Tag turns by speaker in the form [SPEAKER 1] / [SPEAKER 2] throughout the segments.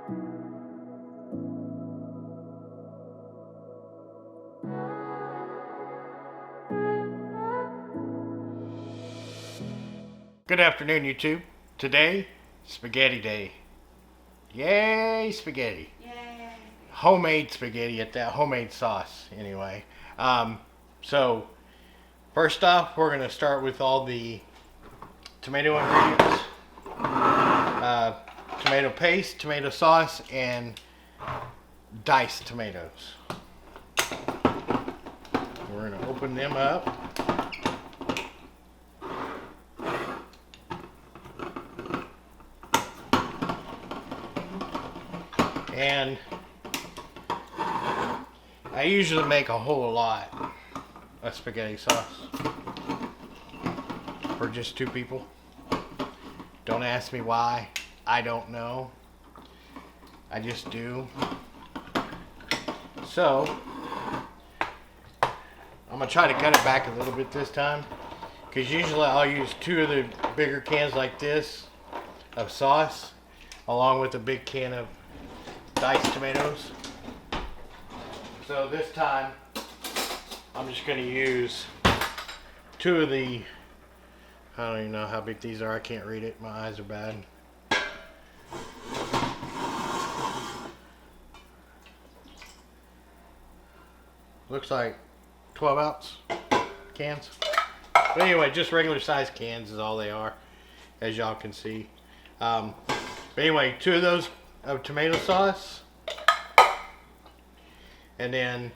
[SPEAKER 1] Good afternoon, YouTube. Today, spaghetti day. Yay, spaghetti.
[SPEAKER 2] Yay.
[SPEAKER 1] Homemade spaghetti at that, homemade sauce, anyway. So, first off, we're going to start with all the tomato ingredients. Tomato paste, tomato sauce, and diced tomatoes. We're going to open them up. And I usually make a whole lot of spaghetti sauce for just 2 people. Don't ask me why. I don't know. I just do. So, I'm going to try to cut it back a little bit this time, because usually I'll use 2 of the bigger cans like this of sauce along with a big can of diced tomatoes. So this time I'm just going to use 2 of the, I don't even know how big these are, I can't read it, my eyes are bad. Looks like 12 ounce cans. But anyway, just regular size cans is all they are, as y'all can see. But anyway, 2 of those of tomato sauce, and then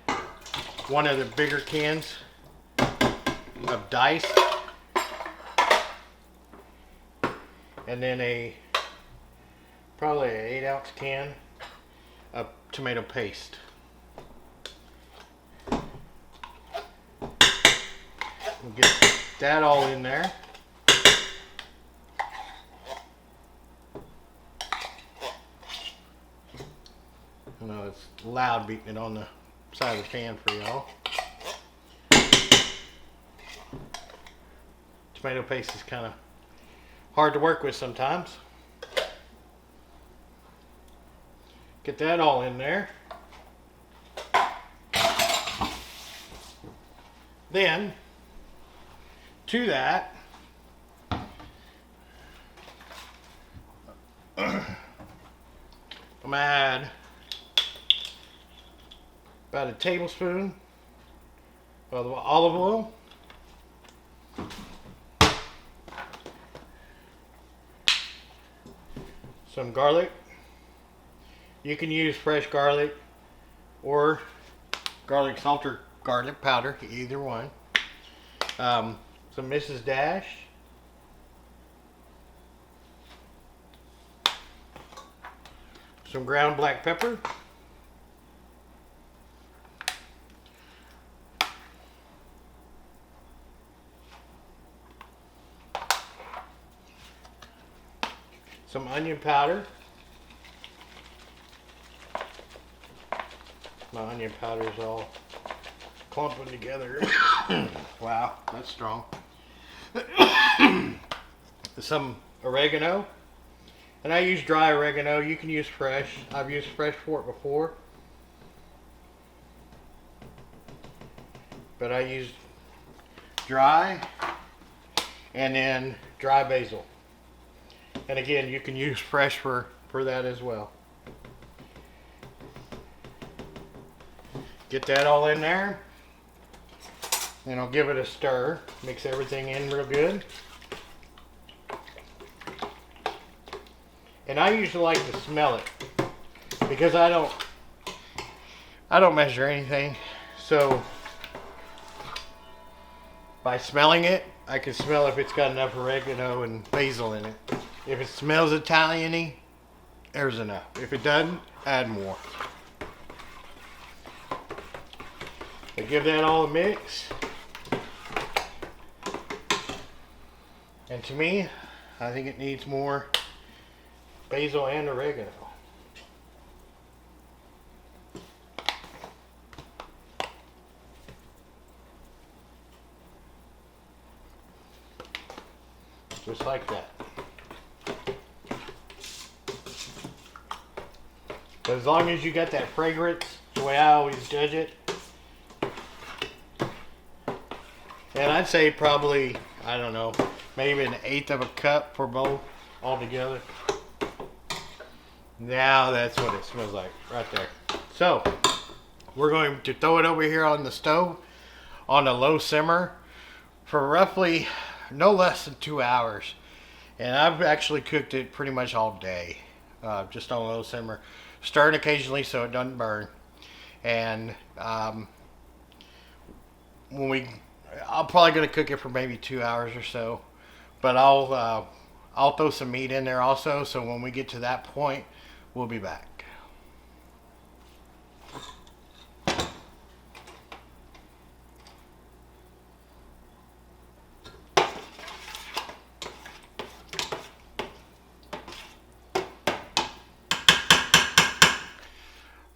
[SPEAKER 1] 1 of the bigger cans of diced, and then probably an 8 ounce can of tomato paste. We'll get that all in there. I know it's loud beating it on the side of the pan for y'all. Tomato paste is kind of hard to work with sometimes. Get that all in there. Then, to that, I'm going to add about a tablespoon of olive oil, some garlic. You can use fresh garlic or garlic salt or garlic powder, either one. Some Mrs. Dash, some ground black pepper, some onion powder. My onion powder is all clumping together. Wow, that's strong. Some oregano. And I use dry oregano. You can use fresh. I've used fresh for it before, but I use dry, and then dry basil. And again, you can use fresh for that as well. Get that all in there, and I'll give it a stir. Mix everything in real good. And I usually like to smell it, because I don't measure anything. So by smelling it, I can smell if it's got enough oregano and basil in it. If it smells Italian-y, there's enough. If it doesn't, add more. So give that all a mix. And to me, I think it needs more basil and oregano. Just like that. So as long as you got that fragrance, the way I always judge it. And I'd say probably, I don't know, maybe 1/8 of a cup for both altogether. Now that's what it smells like right there. So we're going to throw it over here on the stove on a low simmer for roughly no less than 2 hours. And I've actually cooked it pretty much all day, just on a low simmer, stirring occasionally so it doesn't burn. And I'm probably going to cook it for maybe 2 hours or so, but I'll throw some meat in there also, so when we get to that point, we'll be back.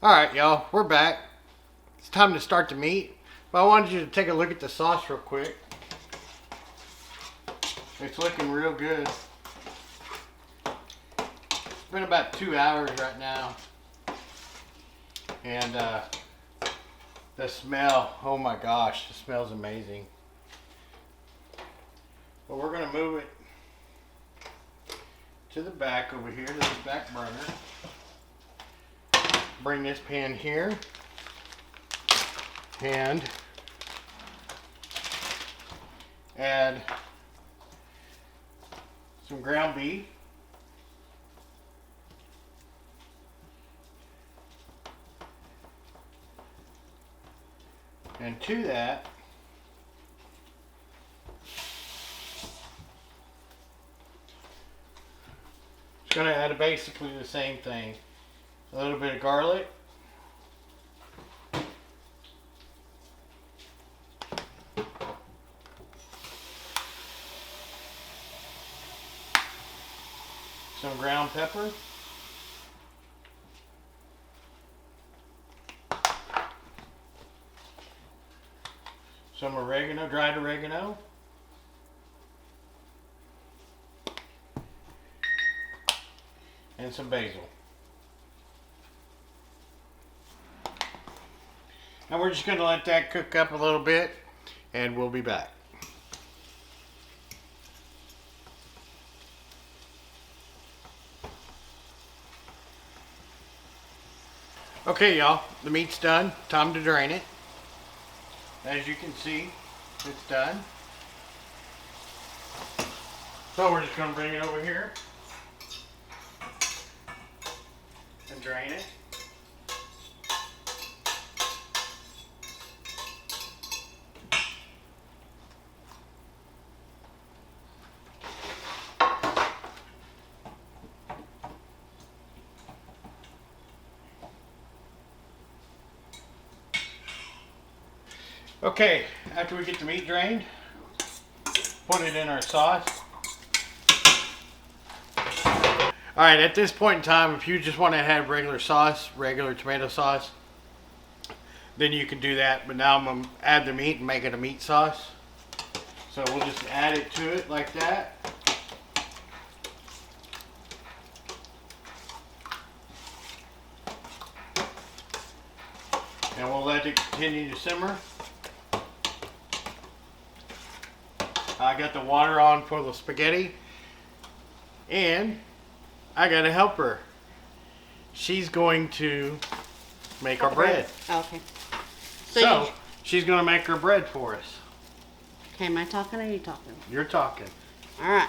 [SPEAKER 1] Alright, y'all, we're back. It's time to start the meat, but I wanted you to take a look at the sauce real quick. It's looking real good. It's been about 2 hours right now. And the smell, oh my gosh, the smells amazing. But we're going to move it to the back over here, to this back burner. Bring this pan here and add some ground beef. And to that, it's going to add basically the same thing. A little bit of garlic. Some ground pepper. Some oregano, dried oregano. And some basil. And we're just going to let that cook up a little bit, and we'll be back. Okay, y'all, the meat's done. Time to drain it. As you can see, it's done. So we're just going to bring it over here and drain it. Okay, after we get the meat drained, put it in our sauce. Alright, at this point in time, if you just want to have regular sauce, regular tomato sauce, then you can do that. But now I'm going to add the meat and make it a meat sauce. So we'll just add it to it like that. And we'll let it continue to simmer. I got the water on for the spaghetti, and I got a helper. She's going to make our bread.
[SPEAKER 2] Okay.
[SPEAKER 1] So she's going to make our bread for us.
[SPEAKER 2] Okay, am I talking or are you talking?
[SPEAKER 1] You're talking.
[SPEAKER 2] All right.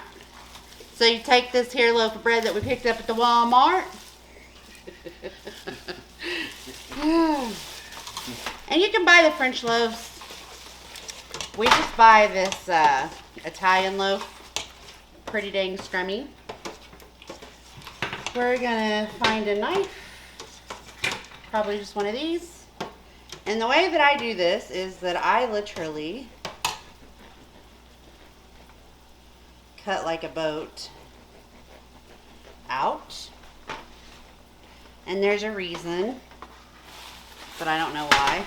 [SPEAKER 2] So you take this here loaf of bread that we picked up at the Walmart. And you can buy the French loaves. We just buy this Italian loaf. Pretty dang scrummy. We're gonna find a knife. Probably just one of these. And the way that I do this is that I literally cut like a boat out. And there's a reason, but I don't know why.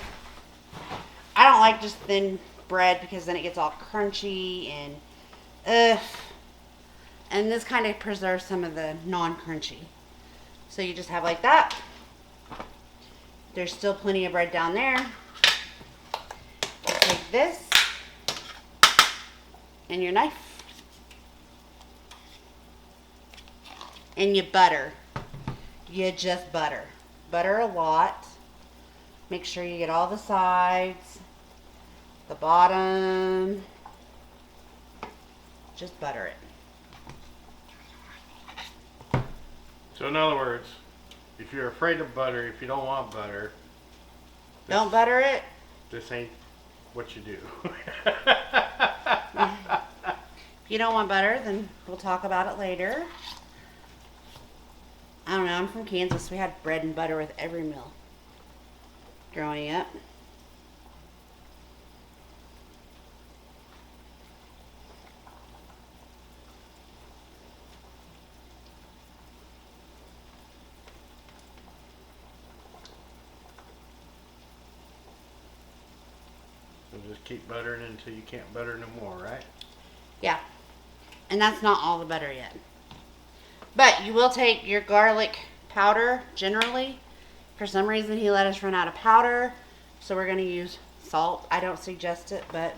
[SPEAKER 2] I don't like just thin bread because then it gets all crunchy and and this kind of preserves some of the non-crunchy. So you just have like that. There's still plenty of bread down there. You take this and your knife and you butter. You just butter. Butter a lot. Make sure you get all the sides, the bottom. Just butter it.
[SPEAKER 1] So in other words, if you're afraid of butter, if you don't want butter,
[SPEAKER 2] Don't butter it.
[SPEAKER 1] this ain't what you do.
[SPEAKER 2] If you don't want butter, then we'll talk about it later. I don't know, I'm from Kansas. We had bread and butter with every meal growing up.
[SPEAKER 1] So just keep buttering until you can't butter no more, right?
[SPEAKER 2] Yeah. And that's not all the butter yet. But you will take your garlic powder generally. For some reason he let us run out of powder, so we're going to use salt. I don't suggest it, but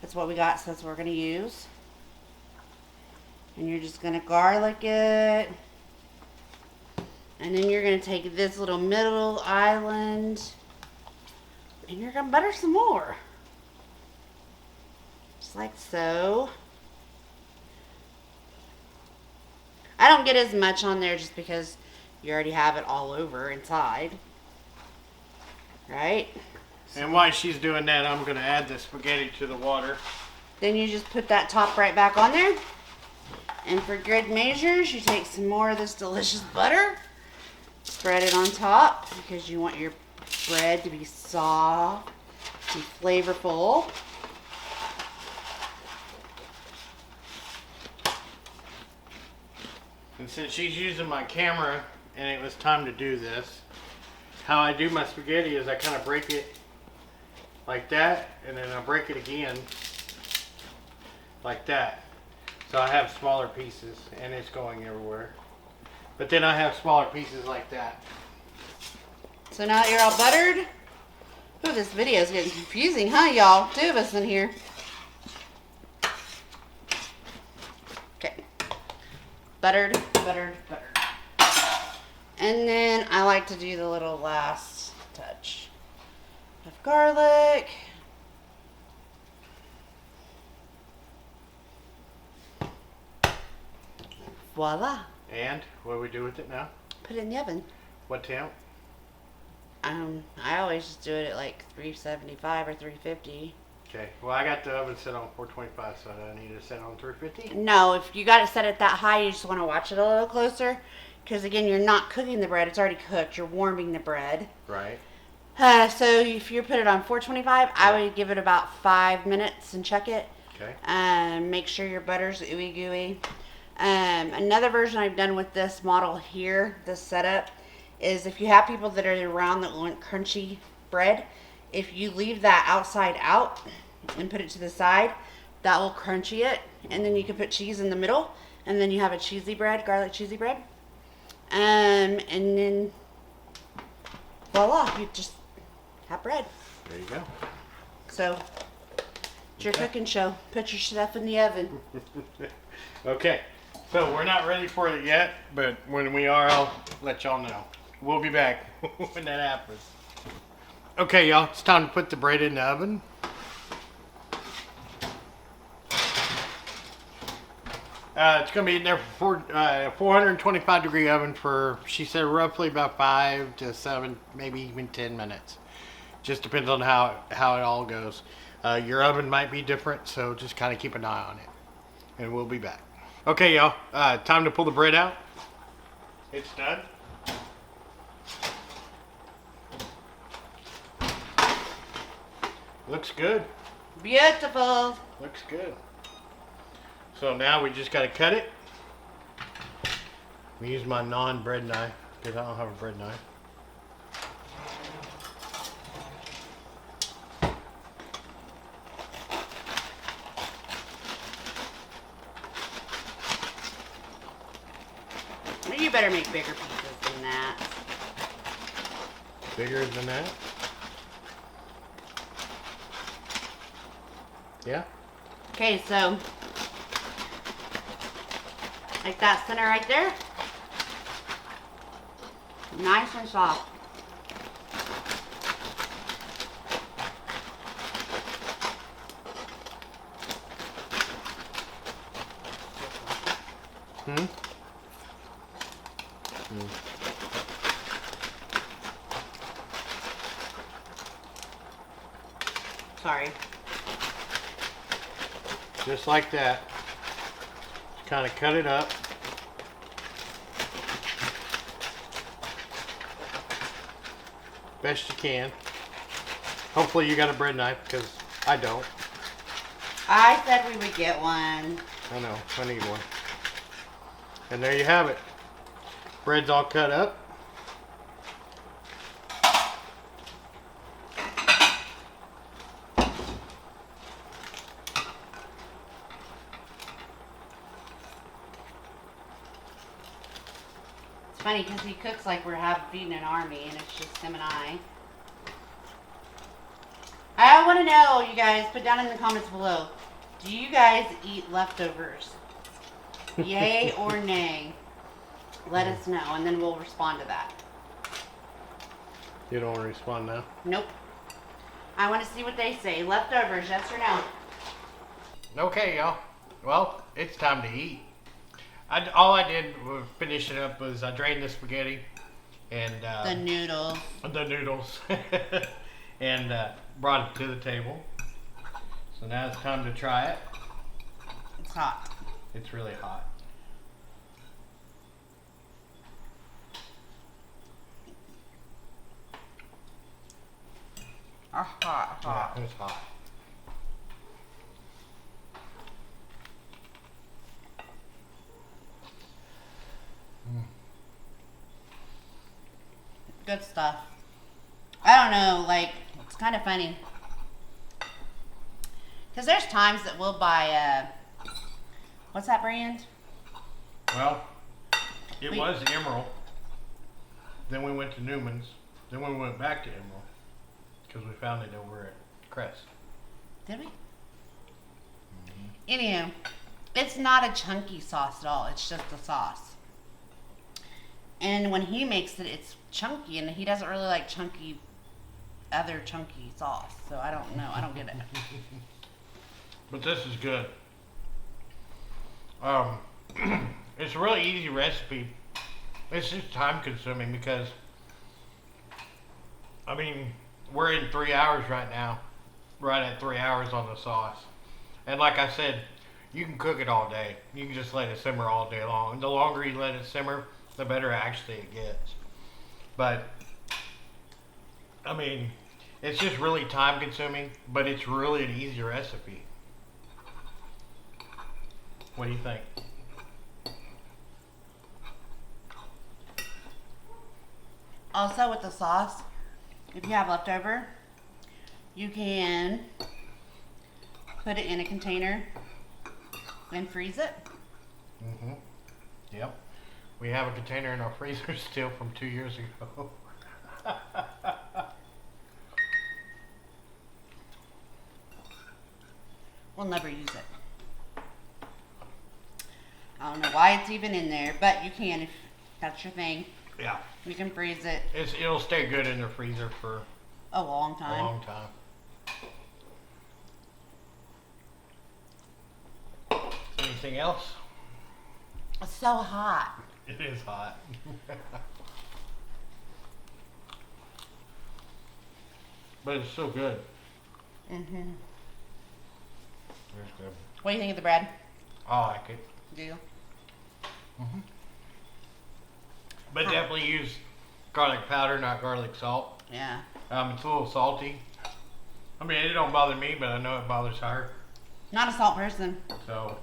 [SPEAKER 2] that's what we got, so that's what we're going to use. And you're just going to garlic it. And then you're going to take this little middle island and you're going to butter some more. Just like so. I don't get as much on there just because you already have it all over inside. Right?
[SPEAKER 1] And while she's doing that, I'm going to add the spaghetti to the water.
[SPEAKER 2] Then you just put that top right back on there. And for good measures, you take some more of this delicious butter. Spread it on top because you want your bread to be soft and flavorful.
[SPEAKER 1] And since she's using my camera and it was time to do this, how I do my spaghetti is I kind of break it like that, and then I break it again like that. So I have smaller pieces and it's going everywhere. But then I have smaller pieces like that.
[SPEAKER 2] So now that you're all buttered. Ooh, this video is getting confusing, huh, y'all? Two of us in here. Okay. Buttered, buttered, buttered. And then I like to do the little last touch of garlic. Voila.
[SPEAKER 1] And what do we do with it now?
[SPEAKER 2] Put it in the oven.
[SPEAKER 1] What temp?
[SPEAKER 2] I always just do it at like 375 or 350.
[SPEAKER 1] Okay. Well, I got the oven set on 425, so I need to set on 350.
[SPEAKER 2] No, if you got it set at that high, you just want to watch it a little closer. Because again, you're not cooking the bread. It's already cooked. You're warming the bread.
[SPEAKER 1] Right.
[SPEAKER 2] So if you put it on 425, I would give it about 5 minutes and check it.
[SPEAKER 1] Okay.
[SPEAKER 2] Make sure your butter's ooey gooey. Another version I've done with this model here, this setup, is if you have people that are around that want crunchy bread, if you leave that outside out and put it to the side, that will crunchy it. And then you can put cheese in the middle, and then you have a cheesy bread, garlic cheesy bread. And then voila, you just have bread.
[SPEAKER 1] There you go.
[SPEAKER 2] So it's your cooking show. Put your stuff in the oven.
[SPEAKER 1] Okay. So we're not ready for it yet, but when we are, I'll let y'all know. We'll be back when that happens. Okay, y'all, it's time to put the bread in the oven. It's going to be in there for 425 degree oven for, she said, roughly about 5 to 7, maybe even 10 minutes. Just depends on how it all goes. Your oven might be different, so just kind of keep an eye on it. And we'll be back. Okay, y'all, time to pull the bread out. It's done. Looks good.
[SPEAKER 2] Beautiful.
[SPEAKER 1] Looks good. So now we just got to cut it. I use my non-bread knife because I don't have a bread knife.
[SPEAKER 2] You better make bigger pieces than that.
[SPEAKER 1] Bigger than that? Yeah?
[SPEAKER 2] Okay, so like that center right there, nice and soft.
[SPEAKER 1] Hmm?
[SPEAKER 2] Sorry.
[SPEAKER 1] Just like that. Kind of cut it up. Best you can. Hopefully you got a bread knife, because I don't.
[SPEAKER 2] I said we would get one.
[SPEAKER 1] I know, I need one. And there you have it. Bread's all cut up.
[SPEAKER 2] It's funny because he cooks like we're feeding an army, and it's just him and I. I want to know, you guys, put down in the comments below, do you guys eat leftovers? Yay or nay? Let us know, and then we'll respond to that.
[SPEAKER 1] You don't want to respond now?
[SPEAKER 2] Nope. I want to see what they say. Leftovers, yes or no?
[SPEAKER 1] Okay, y'all. Well, it's time to eat. All I did was finish it up was I drained the spaghetti and
[SPEAKER 2] The noodles.
[SPEAKER 1] the noodles and brought it to the table. So now it's time to try it.
[SPEAKER 2] It's hot.
[SPEAKER 1] It's really hot.
[SPEAKER 2] Hot.
[SPEAKER 1] Yeah, it's hot.
[SPEAKER 2] Good stuff. I don't know, like, it's kind of funny. Because there's times that we'll buy, what's that brand?
[SPEAKER 1] Well, it was Emerald. Then we went to Newman's. Then we went back to Emerald because we found it over at Crest.
[SPEAKER 2] Did we? Anyhow, it's not a chunky sauce at all. It's just a sauce. And when he makes it, it's chunky, and he doesn't really like other chunky sauce. So I don't know. I don't get it.
[SPEAKER 1] But this is good. It's a really easy recipe. It's just time consuming because, I mean, we're in 3 hours right now. Right at 3 hours on the sauce. And like I said, you can cook it all day. You can just let it simmer all day long. The longer you let it simmer, the better actually it gets. But, I mean, it's just really time consuming, but it's really an easy recipe. What do you think?
[SPEAKER 2] Also, with the sauce, if you have leftover, you can put it in a container and freeze it.
[SPEAKER 1] Mm-hmm. Yep. We have a container in our freezer still from 2 years ago.
[SPEAKER 2] We'll never use it. I don't know why it's even in there, but you can if that's your thing.
[SPEAKER 1] Yeah.
[SPEAKER 2] You can freeze it
[SPEAKER 1] It'll stay good in the freezer for
[SPEAKER 2] a long
[SPEAKER 1] a
[SPEAKER 2] time.
[SPEAKER 1] long time. Anything else?
[SPEAKER 2] It's so hot.
[SPEAKER 1] It is hot. But it's so good.
[SPEAKER 2] Mm-hmm.
[SPEAKER 1] It's good.
[SPEAKER 2] What do you think of the bread?
[SPEAKER 1] I like it.
[SPEAKER 2] Do you?
[SPEAKER 1] But definitely use garlic powder, not garlic salt.
[SPEAKER 2] Yeah.
[SPEAKER 1] It's a little salty. I mean, it don't bother me, but I know it bothers her.
[SPEAKER 2] Not a salt person.
[SPEAKER 1] So,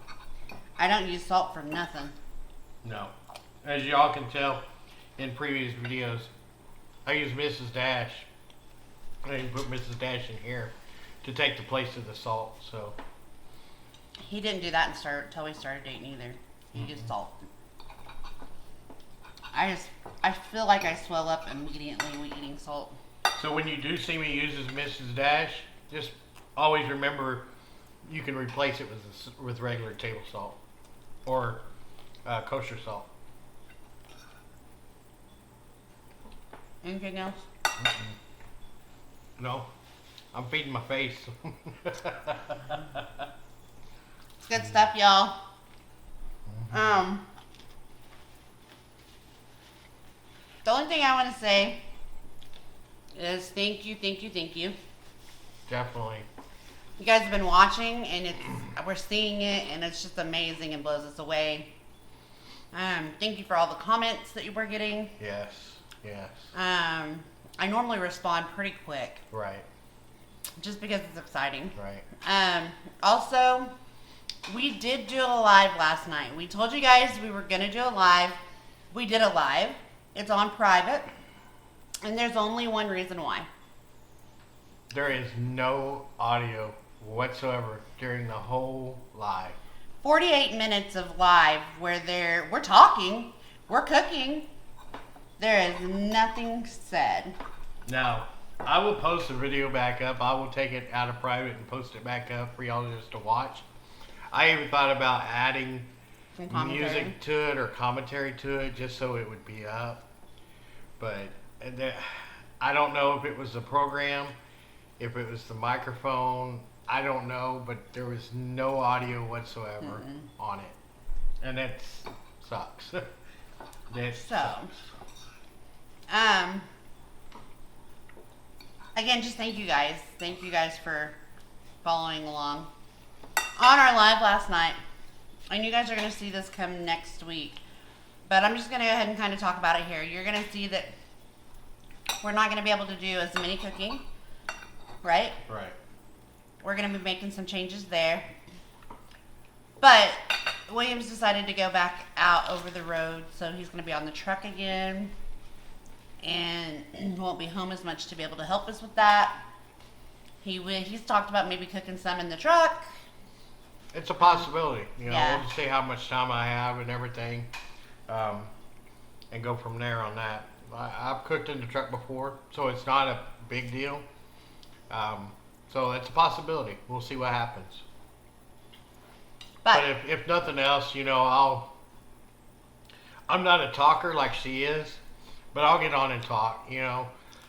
[SPEAKER 2] I don't use salt for nothing.
[SPEAKER 1] no. As y'all can tell in previous videos, I use Mrs. Dash. I didn't put Mrs. Dash in here to take the place of the salt. So,
[SPEAKER 2] He didn't do that until we started dating either. He used salt. I feel like I swell up immediately when eating salt.
[SPEAKER 1] So when you do see me use this Mrs. Dash, just always remember you can replace it with regular table salt or kosher salt.
[SPEAKER 2] Anything else?
[SPEAKER 1] No, I'm feeding my face.
[SPEAKER 2] It's good stuff, y'all. The only thing I want to say is thank you.
[SPEAKER 1] Definitely.
[SPEAKER 2] You guys have been watching, and we're seeing it, and it's just amazing and blows us away. Thank you for all the comments that you were getting.
[SPEAKER 1] Yes.
[SPEAKER 2] I normally respond pretty quick,
[SPEAKER 1] Right.
[SPEAKER 2] just because it's exciting.
[SPEAKER 1] Right.
[SPEAKER 2] Also, we did do a live last night. We told you guys we were gonna do a live. We did a live. It's on private, and there's only one reason why.
[SPEAKER 1] There is no audio whatsoever during the whole live.
[SPEAKER 2] 48 minutes of live where we're talking, we're cooking. There is nothing said.
[SPEAKER 1] Now, I will post the video back up. I will take it out of private and post it back up for y'all just to watch. I even thought about adding music to it or commentary to it just so it would be up. But I don't know if it was the program, if it was the microphone. I don't know, but there was no audio whatsoever on it. And that sucks. That sucks.
[SPEAKER 2] Again, just thank you guys. Thank you guys for following along on our live last night. And you guys are going to see this come next week. But I'm just going to go ahead and kind of talk about it here. You're going to see that we're not going to be able to do as many cooking, right?
[SPEAKER 1] Right.
[SPEAKER 2] We're going to be making some changes there. But Williams decided to go back out over the road, so he's going to be on the truck again. And won't be home as much to be able to help us with that. He's talked about maybe cooking some in the truck.
[SPEAKER 1] It's a possibility.
[SPEAKER 2] Yeah.
[SPEAKER 1] We'll just see how much time I have and everything. And go from there on that. I've cooked in the truck before, so it's not a big deal. So it's a possibility. We'll see what happens. But if nothing else, I'm not a talker like she is, but I'll get on and talk.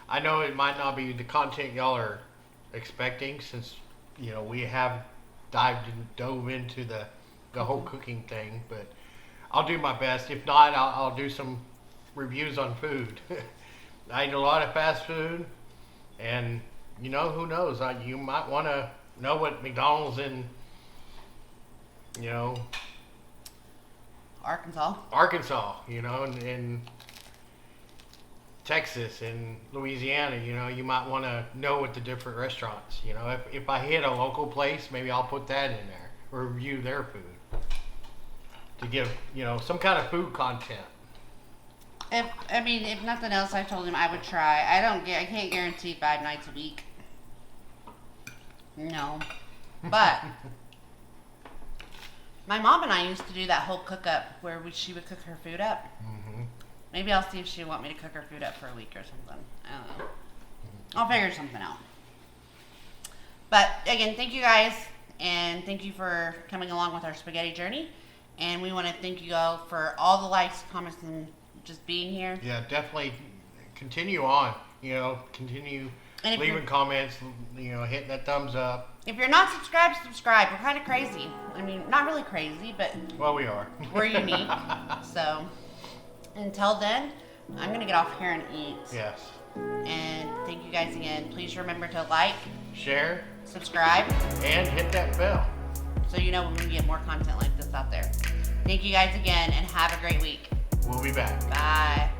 [SPEAKER 1] I know it might not be the content y'all are expecting since, we have dove into the whole cooking thing, but I'll do my best. If not, I'll do some reviews on food. I eat a lot of fast food, and who knows? You might want to know what McDonald's in, Arkansas, in Texas and Louisiana, you might want to know what the different restaurants, if I hit a local place, maybe I'll put that in there or review their food to give, some kind of food content.
[SPEAKER 2] If nothing else, I told him I would try. I can't guarantee 5 nights a week. No. But my mom and I used to do that whole cook up where she would cook her food up.
[SPEAKER 1] Mm-hmm.
[SPEAKER 2] Maybe I'll see if she'll want me to cook her food up for a week or something. I don't know. I'll figure something out. But again, thank you guys, and thank you for coming along with our spaghetti journey. And we want to thank you all for all the likes, comments, and just being here.
[SPEAKER 1] Yeah, definitely continue on. Continue leaving comments, hitting that thumbs up.
[SPEAKER 2] If you're not subscribed, subscribe. We're kind of crazy. Not really crazy, but
[SPEAKER 1] well, we are.
[SPEAKER 2] We're unique. So until then, I'm going to get off here and eat.
[SPEAKER 1] Yes.
[SPEAKER 2] And thank you guys again. Please remember to like,
[SPEAKER 1] share,
[SPEAKER 2] subscribe,
[SPEAKER 1] and hit that bell
[SPEAKER 2] so you know when we get more content like this out there. Thank you guys again, and have a great week.
[SPEAKER 1] We'll be back.
[SPEAKER 2] Bye.